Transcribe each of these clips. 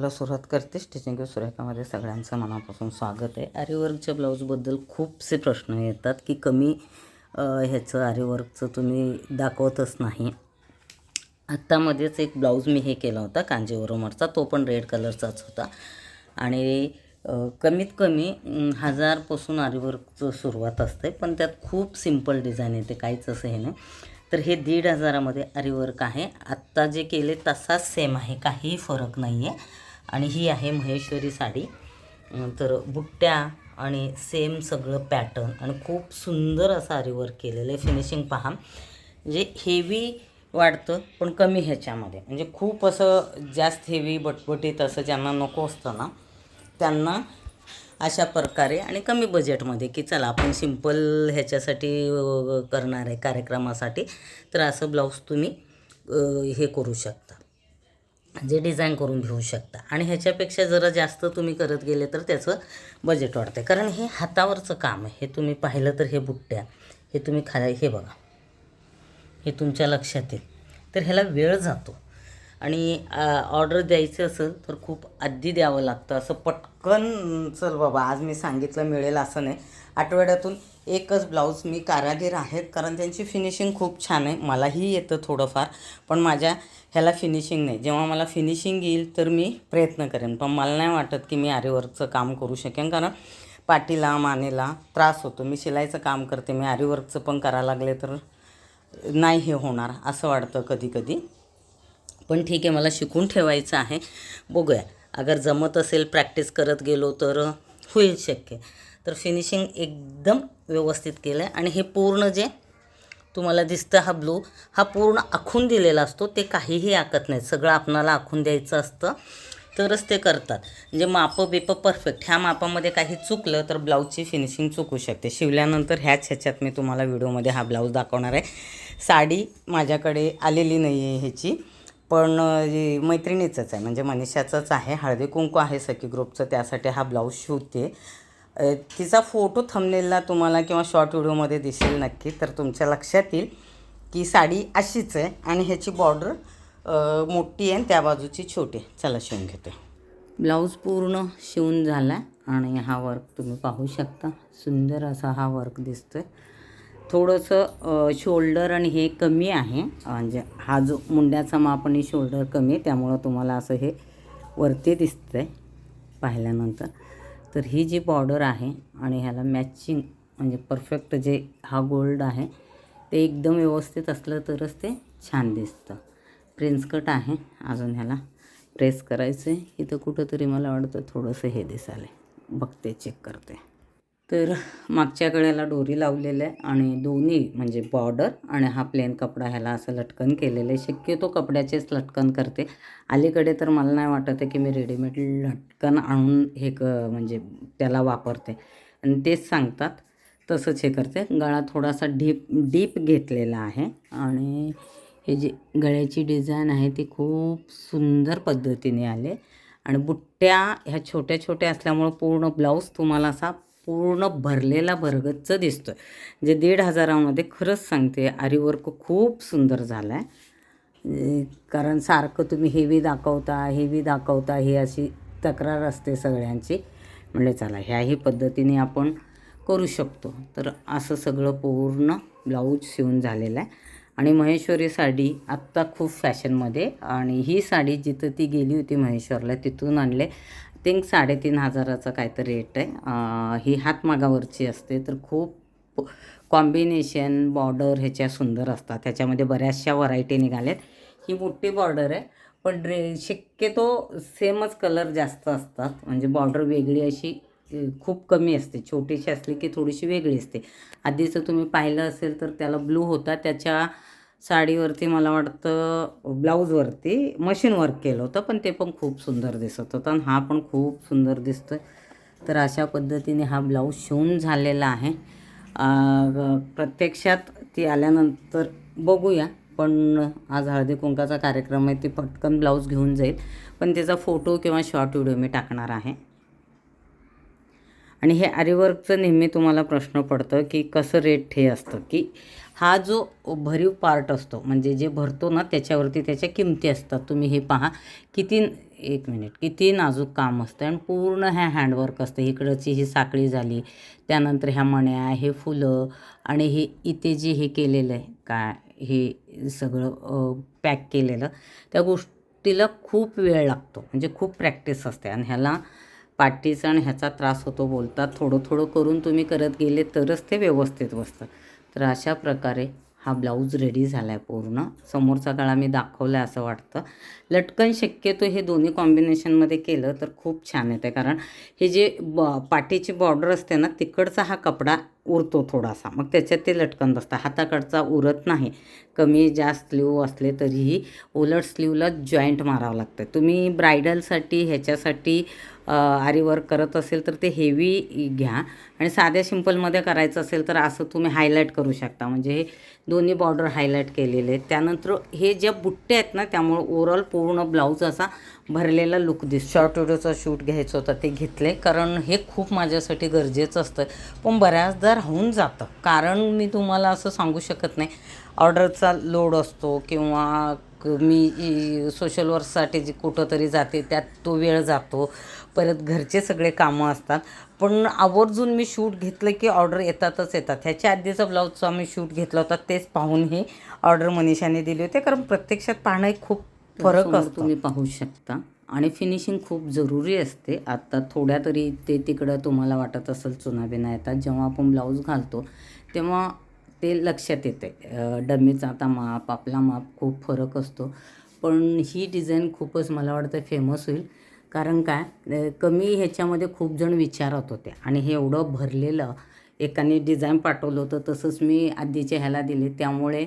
व्हिडिओला सुरुवात करते. स्टिचिंग विथ सुरेखामध्ये सगळ्यांचं मनापासून स्वागत आहे. आरीवर्कच्या ब्लाऊजबद्दल खूपसे प्रश्न येतात की कमी ह्याचं आरीवर्कचं तुम्ही दाखवतच नाही. आत्तामध्येच एक ब्लाऊज मी हे केला होता कांजीवरमचा, तो पण रेड कलरचाच होता आणि कमीत कमी 1000 पासून आरीवर्कचं सुरुवात असते, पण त्यात खूप सिंपल डिझाईन येते, काहीच असं हे नाही. तर हे 1,500 मध्ये आरीवर्क आहे. आत्ता जे केले तसाच सेम आहे, काहीही फरक नाही आहे. आणि ही आहे महेश्वरी साडी. तर बुट्ट्या आणि सेम सगळं पॅटर्न आणि खूप सुंदर असं आरीवर्क केलेलं आहे. फिनिशिंग पहा, म्हणजे हेवी वाटतं पण कमी ह्याच्यामध्ये, म्हणजे खूप असं जास्त हेवी बटबटीत असं ज्यांना नको असतं ना त्यांना अशा प्रकारे आणि कमी बजेटमध्ये की चला आपण सिंपल ह्याच्यासाठी करणार आहे कार्यक्रमासाठी, तर असं ब्लाऊज तुम्ही हे करू शकता, जे डिझाईन करून घेऊ शकता. आणि ह्याच्यापेक्षा जरा जास्त तुम्ही करत गेले तर त्याचं बजेट वाढते, कारण हे हातावरचं काम आहे. हे तुम्ही पाहिलं तर हे बुट्ट्या, हे तुम्ही हे बघा, हे तुमच्या लक्षात येईल. तर ह्याला वेळ जातो आणि ऑर्डर द्यायचं असेल तर खूप आधी द्यावं लागतं. असं पटकन चल बाबा आज मी सांगितलं मिळेल असं नाही. आठवड्यातून एकच ब्लाऊज मी कारागीर आहेत, कारण त्यांची फिनिशिंग खूप छान आहे. मलाही येतं थोडंफार, पण माझ्या ह्याला फिनिशिंग नाही. जेव्हा मला फिनिशिंग येईल तर मी प्रयत्न करेन, पण मला नाही वाटत की मी आरीवर्कचं काम करू शकेन, कारण पाठीला मानेला त्रास होतो. मी शिलाईचं काम करते, मी आरीवर्कचं पण करायला लागले तर नाही हे होणार असं वाटतं कधी कधी. पण ठीक आहे, मला शिकून ठेवायचं आहे. बघूया, अगर जमत असेल प्रॅक्टिस करत गेलो तर होईल शक्य. तर फिनिशिंग एकदम व्यवस्थित केलं आहे. आणि हे पूर्ण जे तुम्हाला दिसतं हा ब्लू, हा पूर्ण आखून दिलेला असतो. ते काहीही आखत नाही, सगळं आपणाला आखून द्यायचं असतं तरच ते करतात. म्हणजे मापं बिपं परफेक्ट. ह्या मापामध्ये काही चुकलं तर ब्लाऊजची फिनिशिंग चुकू शकते. शिवल्यानंतर ह्याच्यात मी तुम्हाला व्हिडिओमध्ये हा ब्लाऊज दाखवणार आहे. साडी माझ्याकडे आलेली नाही आहे ह्याची, पण मैत्रिणीचंच आहे, म्हणजे मनीषाचंच आहे. हळदी कुंकू आहे सखी ग्रुपचं, त्यासाठी हा ब्लाऊज शिवते. तिचा फोटो थंबनेलला तुम्हाला किंवा शॉर्ट व्हिडिओमध्ये दिसेल नक्की, तर तुमच्या लक्षात येईल की साडी अशीच आहे. आणि ह्याची बॉर्डर मोठी आहे, त्या बाजूची छोटी. चला शिवून घेते. ब्लाऊज पूर्ण शिवून झाला आणि हा वर्क तुम्ही पाहू शकता. सुंदर असा हा वर्क दिसतोय. थोडंसं शोल्डर आणि हे कमी आहे, म्हणजे हा जो मुंड्याचा माप आणि शोल्डर कमी आहे, त्यामुळं तुम्हाला असं हे वरती दिसतं आहे पाहिल्यानंतर. तर ही जी बॉर्डर आहे आणि ह्याला मॅचिंग म्हणजे परफेक्ट जे हा गोल्ड आहे ते एकदम व्यवस्थित असलं तरच ते छान दिसतं. प्रिन्स कट आहे, अजून ह्याला प्रेस करायचं आहे. इथं कुठंतरी मला वाटतं थोडंसं हे दिसायला, बघते चेक करते. तर मागच्या गळ्याला डोरी लावलेलं आहे आणि दोन्ही म्हणजे बॉर्डर आणि हा प्लेन कपडा ह्याला असं लटकन केलेलं आहे. शक्यतो कपड्याचेच लटकन करते. अलीकडे तर मला नाही वाटत आहे की मी रेडीमेड लटकन आणून हे म्हणजे त्याला वापरते, आणि तेच सांगतात तसंच हे करते. गळा थोडासा डीप घेतलेला आहे आणि हे जी गळ्याची डिझाईन आहे ती खूप सुंदर पद्धतीने आले. आणि बुट्ट्या ह्या छोट्या छोट्या असल्यामुळं पूर्ण ब्लाऊज तुम्हाला असा पूर्ण भरलेला भरगच्च दिसतो आहे. म्हणजे 1,500मध्ये खरंच सांगते आरीवर्क खूप सुंदर झाला आहे. कारण सारखं तुम्ही हेवी दाखवता ही अशी तक्रार असते सगळ्यांची. म्हणजे चला ह्याही पद्धतीने आपण करू शकतो. तर असं सगळं पूर्ण ब्लाऊज शिवून झालेलं आहे. आणि महेश्वरी साडी आत्ता खूप फॅशनमध्ये, आणि ही साडी जिथं ती गेली होती महेश्वरला तिथून आणले. थिंक 3,500चा काहीतरी रेट आहे. ही हातमागावरची असते. तर खूप कॉम्बिनेशन बॉर्डर ह्याच्या सुंदर असतात. ह्याच्यामध्ये बऱ्याचशा व्हरायटी निघाल्यात. ही मोठी बॉर्डर आहे, पण शक्यतो सेमच कलर जास्त असतात. म्हणजे बॉर्डर वेगळी अशी खूप कमी असते. छोटीशी असली की थोडीशी वेगळी असते. आधीचं तुम्ही पाहिलं असेल तर त्याला ब्लू होता, त्याच्या साडीवरती मला वाटतं ब्लाऊजवरती मशीन वर्क केलं होतं, पण ते पण खूप सुंदर दिसत होतं आणि हा पण खूप सुंदर दिसतो आहे. तर अशा पद्धतीने हा ब्लाऊज शिवून झालेला आहे. प्रत्यक्षात ती आल्यानंतर बघूया, पण आज हळदी कुंकाचा कार्यक्रम आहे, ती पटकन ब्लाऊज घेऊन जाईल, पण त्याचा फोटो किंवा शॉर्ट व्हिडिओ मी टाकणार आहे. आणि हे आरीवर्कचं नेहमी तुम्हाला प्रश्न पडतं की कसं रेट हे असतं, की हा जो भरीव पार्ट असतो म्हणजे जे भरतो ना त्याच्यावरती त्याच्या किमती असतात. तुम्ही हे पहा किती एक मिनिट, किती नाजूक काम असतं आणि पूर्ण ह्या हँडवर्क असतं. इकडची ही साखळी झाली, त्यानंतर ह्या मण्या, हे फुलं आणि हे इथे जे हे केलेलं आहे काय, हे सगळं पॅक केलेलं, त्या गोष्टीला खूप वेळ लागतो, म्हणजे खूप प्रॅक्टिस असते. आणि ह्याला पाठीचा आणि ह्याचा त्रास होतो बोलतात. थोडं थोडं करून तुम्ही करत गेले तरच ते व्यवस्थित बसतं. तर अशा प्रकारे हा ब्लाऊज रेडी झाला आहे पूर्ण. समोरचा गळा मी दाखवला आहे असं वाटतं. लटकन शक्यतो हे दोन्ही कॉम्बिनेशनमध्ये केलं तर खूप छान येतं, कारण हे जे पाठीची बॉर्डर असते ना, तिकडचा हा कपडा उरतो थोडासा, मग त्याच्यात ते लटकन बसतं. हाताकडचा उरत नाही. कमी जास्त स्लीव असले तरीही उलट स्लीवला जॉईंट मारावं लागतं. तुम्ही ब्रायडलसाठी ह्याच्यासाठी आरी वर्क करत असेल तर ते हेवी घ्या, आणि साध्या सिंपलमध्ये करायचं असेल तर असं तुम्ही हायलाईट करू शकता. म्हणजे हे दोन्ही बॉर्डर हायलाईट केलेले आहेत. त्यानंतर हे ज्या बुट्टे आहेत ना, त्यामुळे ओव्हरऑल पूर्ण ब्लाऊज असा भरलेला लुक दिसतो. शॉर्ट व्हिडिओचा शूट घ्यायचं होतं ते घेतले, कारण हे खूप माझ्यासाठी गरजेचं असतं. पण बऱ्याचदा राहून जातं, कारण मी तुम्हाला असं सांगू शकत नाही, ऑर्डरचा लोड असतो किंवा मी सोशल वर्कसाठी जी कुठं तरी जाते त्यात तो वेळ जातो, परत घरचे सगळे कामं असतात. पण आवर्जून मी शूट घेतलं की ऑर्डर येतातच येतात. ह्याच्या आधीचा ब्लाऊजचा मी शूट घेतला होता, तेच पाहून ही ऑर्डर मनीषाने दिली होती, कारण प्रत्यक्षात पाहणं एक खूप फरक असतो. तुम्ही पाहू शकता. आणि फिनिशिंग खूप जरुरी असते. आता थोड्या तरी ते तिकडं तुम्हाला वाटत असेल चुनाबिना येतात, जेव्हा आपण ब्लाऊज घालतो तेव्हा ते लक्षात येते. डमीचा आता माप, आपला माप खूप फरक असतो. पण ही डिझाईन खूपच मला वाटतं फेमस होईल, कारण काय, कमी ह्याच्यामध्ये खूप जण विचारत होते, आणि हे एवढं भरलेलं एकाने डिझाईन पाठवलं होतं, तसंच मी आधीच्या ह्याला दिले, त्यामुळे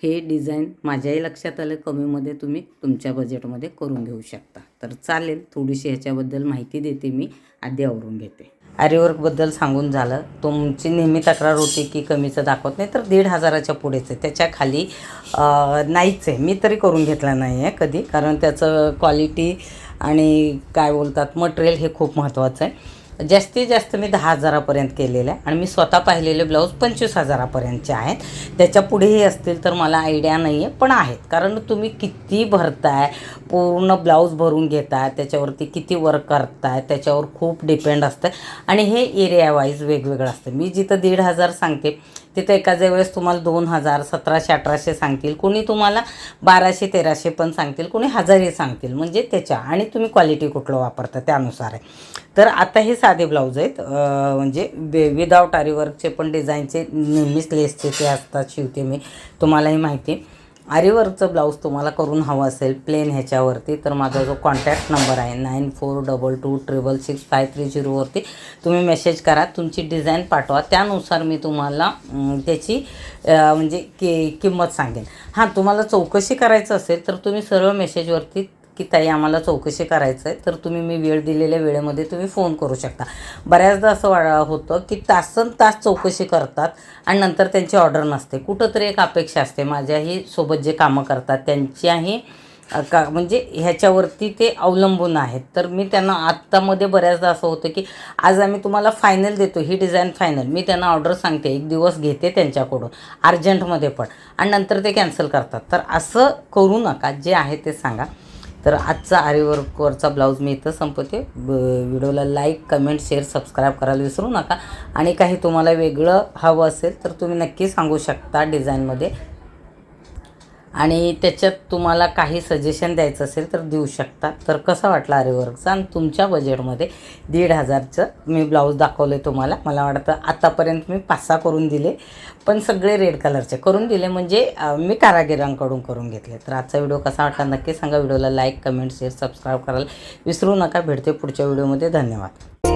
हे डिझाईन माझ्याही लक्षात आलं. कमीमध्ये तुम्ही तुमच्या बजेटमध्ये करून घेऊ शकता. तर चालेल, थोडीशी ह्याच्याबद्दल माहिती देते मी, आधी आवरून घेते. आरीवर्कबद्दल सांगून झालं. तुमची नेहमी तक्रार होती की कमीचं दाखवत नाही, तर 1,500च्या पुढेच आहे, त्याच्या खाली नाहीच आहे. मी तरी करून घेतला नाही आहे कधी, कारण त्याचं क्वालिटी आणि काय बोलतात मटेरियल हे खूप महत्त्वाचं आहे. जास्तीत जास्त मी 10,000पर्यंत केलेलं आहे, आणि मी स्वतः पाहिलेले ब्लाऊज 25,000पर्यंतचे आहेत. त्याच्या पुढेही असतील तर मला आयडिया नाही आहे, पण आहेत. कारण तुम्ही किती भरताय, पूर्ण ब्लाऊज भरून घेताय, त्याच्यावरती किती वर्क करताय, त्याच्यावर खूप डिपेंड असतं. आणि हे एरिया वाईज वेगवेगळं असतं. मी जिथं 1,500 सांगते तिथं एखाद्या वेळेस तुम्हाला 2,000, 1,700-1,800 सांगतील, कोणी तुम्हाला 1,200-1,300 पण सांगतील, कोणी 1,000ही सांगतील. म्हणजे त्याच्या आणि तुम्ही क्वालिटी कुठलं वापरता त्यानुसार आहे. तर आता हे साधे ब्लाऊज आहेत, म्हणजे विदाऊट आरीवर्कचे पण डिझाईनचे नेहमीच लेसचे ते असतात, शिवते मी, तुम्हालाही माहिती आहे. आरीवर्कचं ब्लाऊज तुम्हाला करून हवं असेल प्लेन ह्याच्यावरती, तर माझा जो कॉन्टॅक्ट नंबर आहे 9422666530वरती तुम्ही मेसेज करा, तुमची डिझाईन पाठवा, त्यानुसार मी तुम्हाला त्याची म्हणजे किंमत सांगेन. हां, तुम्हाला चौकशी करायचं असेल तर तुम्ही सरळ मेसेजवरती की ताई आम्हाला चौकशी करायचं आहे, तर तुम्ही मी वेळ दिलेल्या वेळेमध्ये तुम्ही फोन करू शकता. बऱ्याचदा असं होतं की तासनतास चौकशी करतात आणि नंतर त्यांची ऑर्डर नसते. कुठंतरी एक अपेक्षा असते. माझ्याही सोबत जे कामं करतात त्यांच्याही म्हणजे ह्याच्यावरती ते अवलंबून आहेत. तर मी त्यांना आत्तामध्ये बऱ्याचदा असं होतं की आज आम्ही तुम्हाला फायनल देतो, ही डिझाईन फायनल, मी त्यांना ऑर्डर सांगते, एक दिवस घेते त्यांच्याकडून अर्जंटमध्ये पण, आणि नंतर ते कॅन्सल करतात. तर असं करू नका, जे आहे ते सांगा. तर आजचा आरीवर्कवरचा ब्लाऊज मी इथं संपवते. व्हिडिओला लाईक, कमेंट, शेअर, सबस्क्राईब करायला विसरू नका. आणि काही तुम्हाला वेगळं हवं असेल तर तुम्ही नक्की सांगू शकता डिझाईनमध्ये, आणि त्याच्यात तुम्हाला काही सजेशन द्यायचं असेल तर देऊ शकता. तर कसा वाटला आरीवर्कचा, आणि तुमच्या बजेटमध्ये 1,500चं मी ब्लाऊज दाखवले तुम्हाला. मला वाटतं आतापर्यंत मी 5-6 करून दिले, पण सगळे रेड कलरचे करून दिले, म्हणजे मी कारागिरांकडून करून घेतले. तर आजचा व्हिडिओ कसा वाटला नक्की सांगा. व्हिडिओला लाईक, कमेंट, शेअर, सबस्क्राईब करायला विसरू नका. भेटते पुढच्या व्हिडिओमध्ये. धन्यवाद.